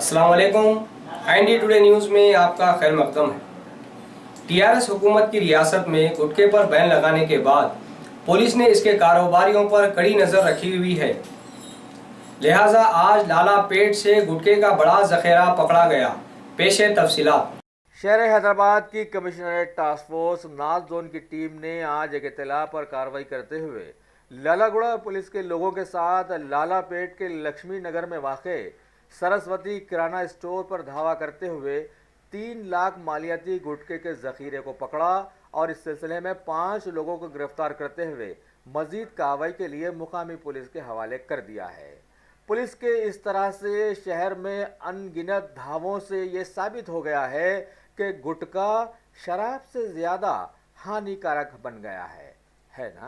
अस्सलाम वालेकुम। IND today news में आपका खैर मकदम है। TRS हुकूमत की रियासत में गुटखे पर बैन लगाने के बाद पुलिस ने इसके कारोबारियों पर कड़ी नज़र रखी हुई है, लिहाजा आज लाला पेट से गुटखे का बड़ा जखेरा पकड़ा गया। पेशे तफसीलात। शहर हैदराबाद की कमिश्नरेट टास्क फोर्स नाज जोन की टीम ने आज एक इत्तला पर कार्रवाई करते हुए लालागुड़ा पुलिस के लोगों के साथ लाला पेट के लक्ष्मी नगर में वाक़े सरस्वती किराना स्टोर पर धावा करते हुए 3 लाख मालियाती गुटखे के जखीरे को पकड़ा और इस सिलसिले में 5 लोगों को गिरफ्तार करते हुए मजीद कार्रवाई के लिए मुकामी पुलिस के हवाले कर दिया है। पुलिस के इस तरह से शहर में अनगिनत धावों से ये साबित हो गया है कि गुटखा शराब से ज़्यादा हानिकारक बन गया है ना।